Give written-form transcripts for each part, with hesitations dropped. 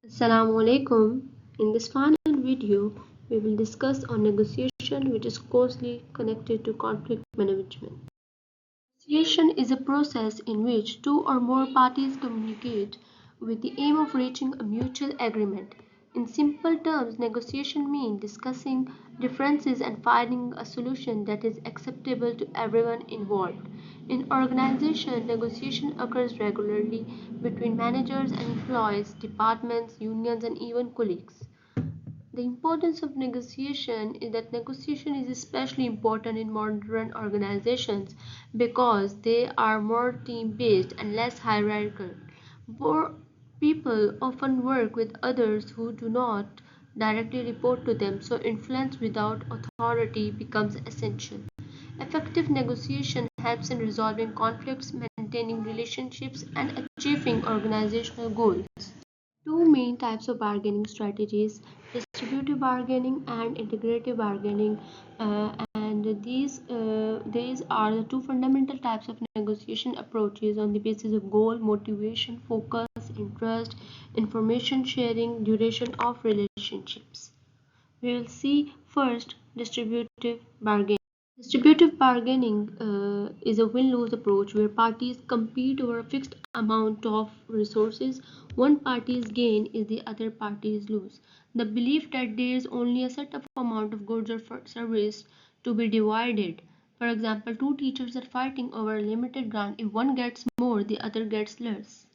Assalamu alaikum. In this final video, we will discuss on negotiation, which is closely connected to conflict management. Negotiation is a process in which two or more parties communicate with the aim of reaching a mutual agreement. In simple terms, negotiation means discussing differences and finding a solution that is acceptable to everyone involved. In organization, negotiation occurs regularly between managers and employees, departments, unions, and even colleagues. The importance of negotiation is that negotiation is especially important in modern organizations because they are more team based and less hierarchical. More people often work with others who do not directly report to them, so influence without authority becomes essential. Effective negotiation helps in resolving conflicts, maintaining relationships, and achieving organizational goals. Two main types of bargaining strategies: distributive bargaining and integrative bargaining, and these are the two fundamental types of negotiation approaches on the basis of goal, motivation, focus, interest, information sharing, duration of relationships. We will see first distributive bargaining. Distributive bargaining is a win-lose approach where parties compete over a fixed amount of resources. One party's gain is the other party's lose. The belief that there is only a set of amount of goods or service to be divided. For example, two teachers are fighting over a limited grant. If one gets more, the other gets less.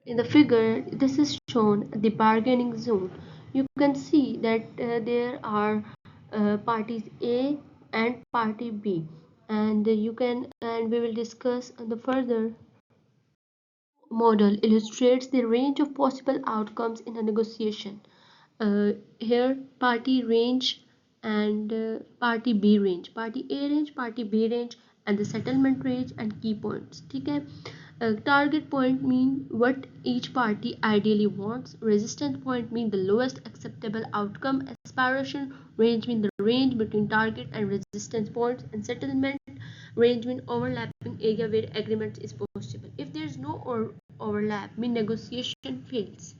In the figure, this is shown the bargaining zone. You can see that there are parties A and party B, and we will discuss the further model illustrates the range of possible outcomes in a negotiation. Here party range and party B range, party A range, party B range, and the settlement range and key points. Okay. Target point mean what each party ideally wants. Resistance point mean the lowest acceptable outcome. Aspiration range mean the range between target and resistance points, and settlement range mean overlapping area where agreement is possible. If there is no overlap, mean negotiation fails.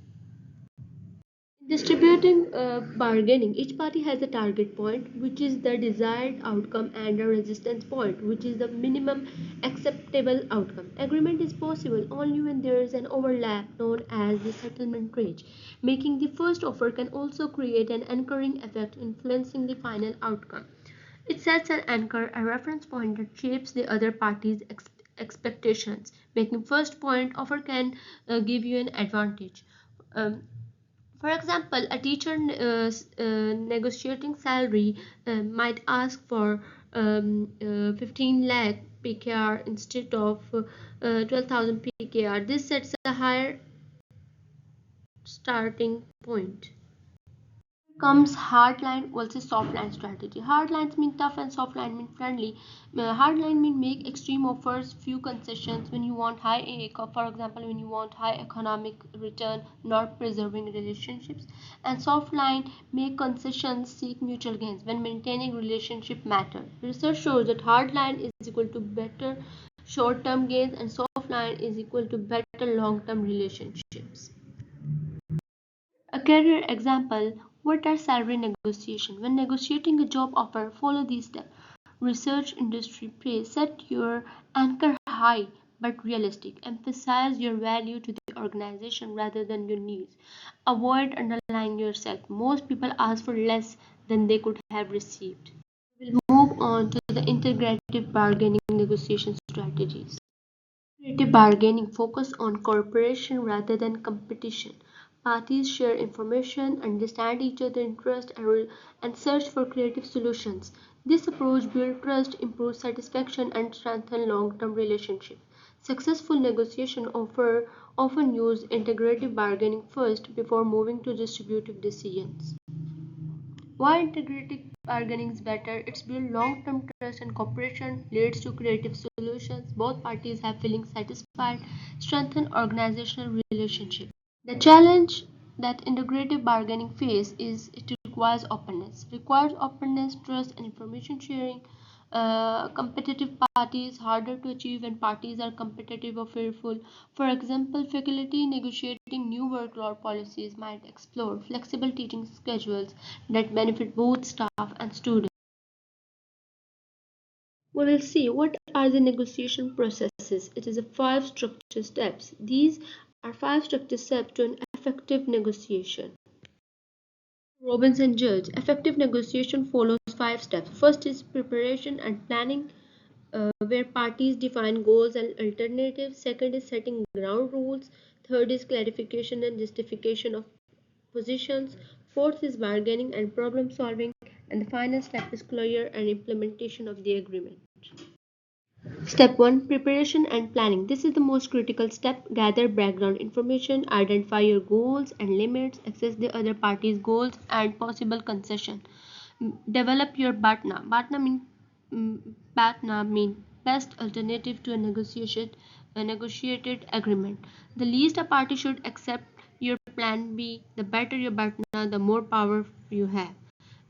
In distributing bargaining, each party has a target point, which is the desired outcome, and a resistance point, which is the minimum acceptable outcome. Agreement is possible only when there is an overlap known as the settlement range. Making the first offer can also create an anchoring effect, influencing the final outcome. It sets an anchor, a reference point that shapes the other party's expectations. Making first point offer can give you an advantage. Um, for example, a teacher negotiating salary might ask for 15 lakh PKR instead of 12,000 PKR. This sets a higher starting point. Comes hardline versus softline strategy. Hardlines mean tough and softline mean friendly. Hardline mean make extreme offers, few concessions when you want high income, for example, when you want high economic return, not preserving relationships. And softline make concessions, seek mutual gains when maintaining relationship matter. Research shows that hardline is equal to better short-term gains and softline is equal to better long-term relationships. A career example: what are salary negotiation? When negotiating a job offer, follow these steps. Research industry pay. Set your anchor high but realistic. Emphasize your value to the organization rather than your needs. Avoid underlying yourself. Most people ask for less than they could have received. We'll move on to the integrative bargaining negotiation strategies. Creative bargaining focus on cooperation rather than competition. Parties share information, understand each other's interests, and search for creative solutions. This approach builds trust, improves satisfaction, and strengthens long-term relationships. Successful negotiation often use integrative bargaining first before moving to distributive decisions. Why integrative bargaining is better? It's built long-term trust and cooperation, leads to creative solutions. Both parties have feeling satisfied, strengthen organizational relationships. The challenge that integrative bargaining face is it requires openness, trust and information sharing. Competitive parties harder to achieve when parties are competitive or fearful. For example, faculty negotiating new workload policies might explore flexible teaching schedules that benefit both staff and students. We will see what are the negotiation processes. It is a five structure steps. These are five structure steps to an effective negotiation. Robinson Judge. Effective negotiation follows five steps. First is preparation and planning, where parties define goals and alternatives. Second is setting ground rules. Third is clarification and justification of positions. Fourth is bargaining and problem solving. And the final step is closure and implementation of the agreement. Step 1, preparation and planning. This is the most critical step. Gather background information, identify your goals and limits, assess the other party's goals and possible concession. Develop your BATNA. Mm, BATNA mean best alternative to a negotiated agreement. The least a party should accept your plan B, the better your BATNA, the more power you have.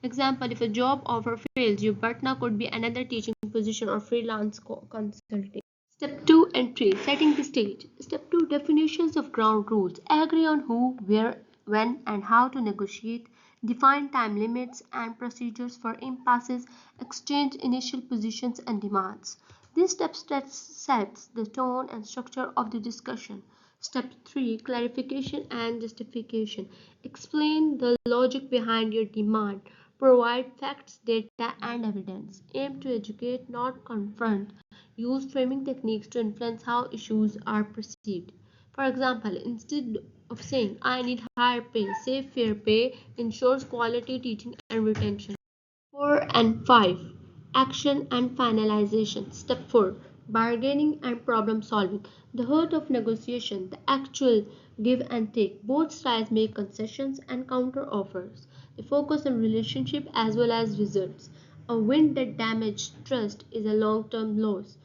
Example, if a job offer fails, your partner could be another teaching position or freelance consulting. Step 2, entry, setting the stage. Step 2, definitions of ground rules. Agree on who, where, when, and how to negotiate. Define time limits and procedures for impasses. Exchange initial positions and demands. This step sets the tone and structure of the discussion. Step 3, clarification and justification. Explain the logic behind your demand. Provide facts, data, and evidence. Aim to educate, not confront. Use framing techniques to influence how issues are perceived. For example, instead of saying, I need higher pay, say fair pay ensures quality teaching and retention. 4 and 5, action and finalization. Step 4, bargaining and problem solving. The heart of negotiation, the actual give and take. Both sides make concessions and counter offers. They focus on relationship as well as results. A win that damages trust is a long-term loss.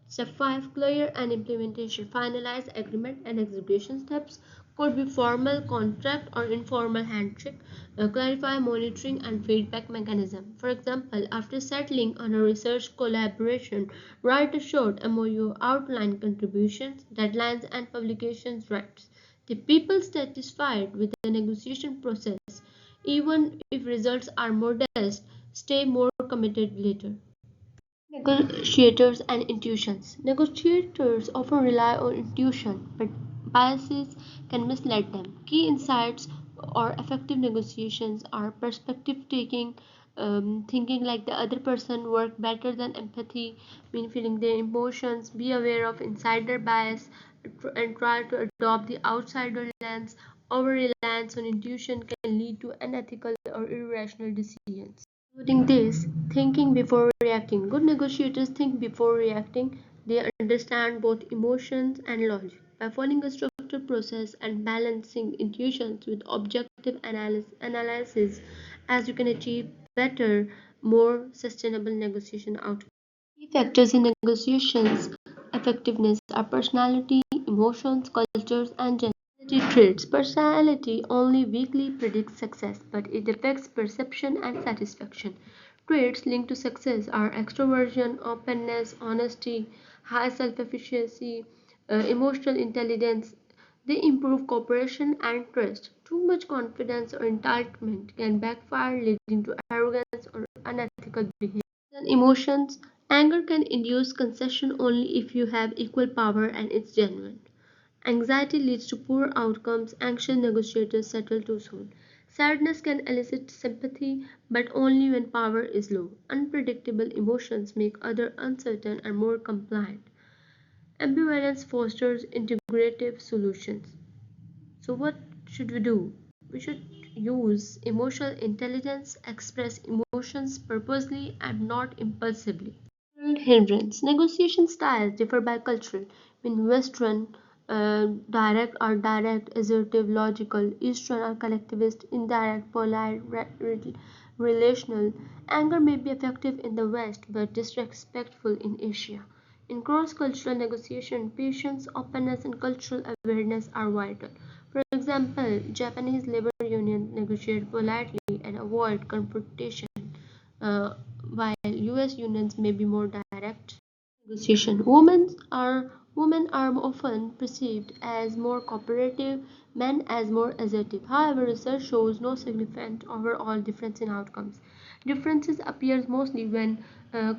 Step 5, clear and implementation. Finalize agreement and execution steps could be formal contract or informal handshake. Clarify monitoring and feedback mechanism. For example, after settling on a research collaboration, write a short MOU, outline contributions, deadlines, and publications rights. The people satisfied with the negotiation process, even if results are modest, stay more committed later. Negotiators and intuitions. Negotiators often rely on intuition, but biases can mislead them. Key insights or effective negotiations are perspective taking, thinking like the other person, work better than empathy, mean feeling their emotions, be aware of insider bias, and try to adopt the outsider lens. Over reliance on intuition can lead to unethical or irrational decisions. Including this, thinking before reacting. Good negotiators think before reacting. They understand both emotions and logic. By following a structured process and balancing intuitions with objective analysis, as you can achieve better, more sustainable negotiation outcomes. Key factors in negotiations effectiveness are personality, emotions, cultures, and gender. Personality traits. Personality only weakly predicts success, but it affects perception and satisfaction. Traits linked to success are extroversion, openness, honesty, high self-efficacy, emotional intelligence. They improve cooperation and trust. Too much confidence or entitlement can backfire, leading to arrogance or unethical behavior. And emotions. Anger can induce concession only if you have equal power and it's genuine. Anxiety leads to poor outcomes. Anxious negotiators settle too soon. Sadness can elicit sympathy, but only when power is low. Unpredictable emotions make others uncertain and more compliant. Ambivalence fosters integrative solutions. So, what should we do? We should use emotional intelligence, express emotions purposely and not impulsively. Hindrance. Negotiation styles differ by culture. In Western, direct, assertive, logical. Eastern are collectivist, indirect, polite, relational. Anger may be effective in the West but disrespectful in Asia. In cross-cultural negotiation, patience, openness, and cultural awareness are vital. For example, Japanese labor unions negotiate politely and avoid confrontation, uh, while US unions may be more direct. Negotiation. Women are often perceived as more cooperative, men as more assertive. However, research shows no significant overall difference in outcomes. Differences appears mostly when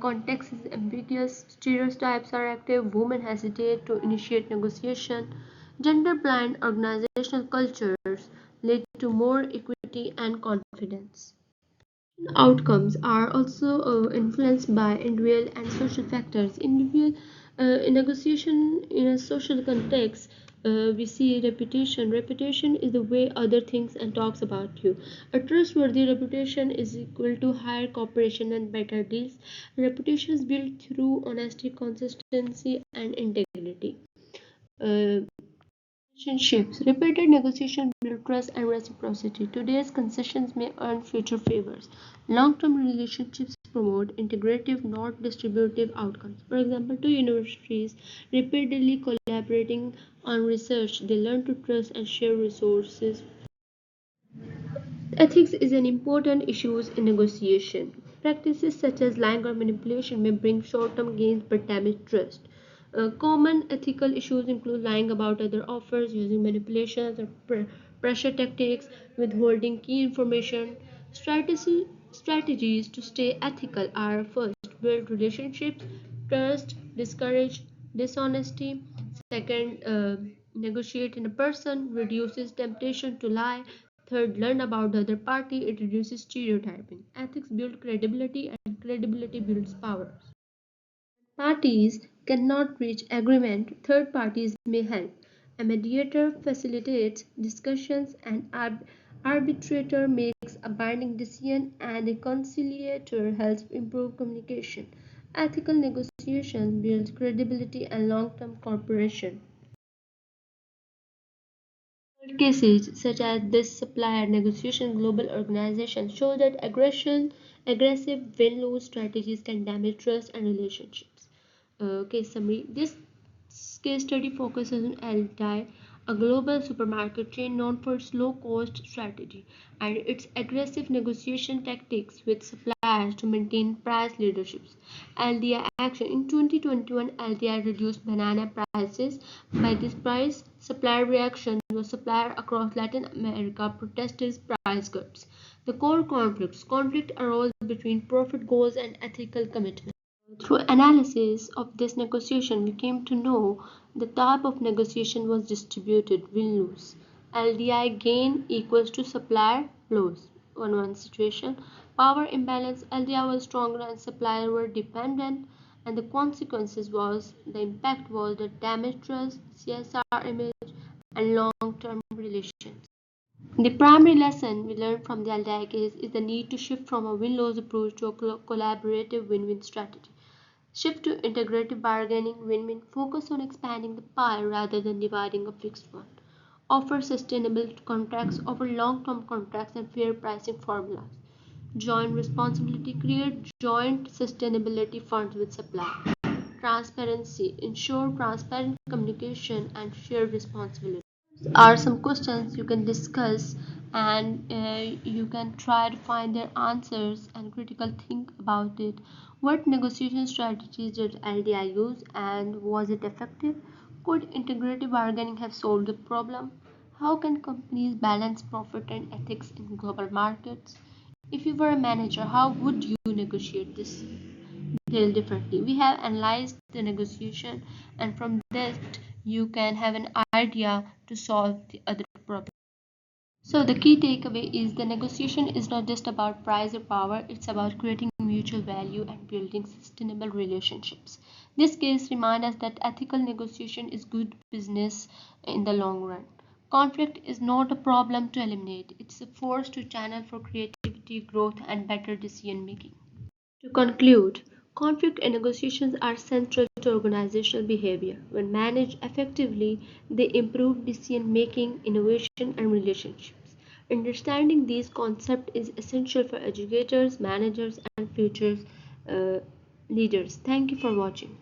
context is ambiguous, stereotypes are active, women hesitate to initiate negotiation, gender-blind organizational cultures lead to more equity and confidence. Outcomes are also influenced by individual and social factors. Individual in negotiation in a social context, we see reputation. Reputation is the way other thinks and talks about you. A trustworthy reputation is equal to higher cooperation and better deals. Reputation is built through honesty, consistency, and integrity. Uh, Relationships. Repeated negotiation build trust and reciprocity. Today's concessions may earn future favors. Long-term relationships promote integrative, not distributive outcomes. For example, two universities repeatedly collaborating on research, they learn to trust and share resources. Ethics is an important issue in negotiation. Practices such as lying or manipulation may bring short-term gains but damage trust. Common ethical issues include lying about other offers, using manipulations or pressure tactics, withholding key information. Strategies to stay ethical are first, build relationships, trust, discourage dishonesty. Second, negotiate in a person, reduces temptation to lie. Third, learn about the other party, it reduces stereotyping. Ethics build credibility, and credibility builds power. Parties cannot reach agreement, third parties may help. A mediator facilitates discussions, an arbitrator makes a binding decision, and a conciliator helps improve communication. Ethical negotiations build credibility and long-term cooperation. Cases such as this supplier negotiation global organizations show that aggressive win-lose strategies can damage trust and relationships. Case summary. This case study focuses on Aldi, a global supermarket chain known for its low-cost strategy and its aggressive negotiation tactics with suppliers to maintain price leaderships. LDI action. In 2021, LDI reduced banana prices. By this price, supplier reaction was supplier across Latin America protested price cuts. The core conflict arose between profit goals and ethical commitment. Through analysis of this negotiation, we came to know the type of negotiation was distributed win-lose. LDI gain equals to supplier loss. One situation. Power imbalance. LDI was stronger and suppliers were dependent, and the consequences was the impact was the damaged trust, CSR image, and long-term relations. The primary lesson we learned from the LDI case is the need to shift from a win-lose approach to a collaborative win-win strategy. Shift to integrative bargaining, win-win, focus on expanding the pie rather than dividing a fixed one. Offer sustainable contracts, offer long-term contracts and fair pricing formulas. Joint responsibility, create joint sustainability funds with suppliers. Transparency, ensure transparent communication and shared responsibility. Are some questions you can discuss and you can try to find their answers and critical think about it. What negotiation strategies did LDI use and was it effective? Could integrative bargaining have solved the problem? How can companies balance profit and ethics in global markets? If you were a manager, how would you negotiate this deal differently? We have analyzed the negotiation, and from that, you can have an idea to solve the other problem. So, the key takeaway is the negotiation is not just about price or power, it's about creating mutual value and building sustainable relationships. This case reminds us that ethical negotiation is good business in the long run. Conflict is not a problem to eliminate, it's a force to channel for creativity, growth, and better decision making. To conclude, conflict and negotiations are central to organizational behavior. When managed effectively, they improve decision making, innovation, and relationships. Understanding these concepts is essential for educators, managers, and future uh, leaders. Thank you for watching.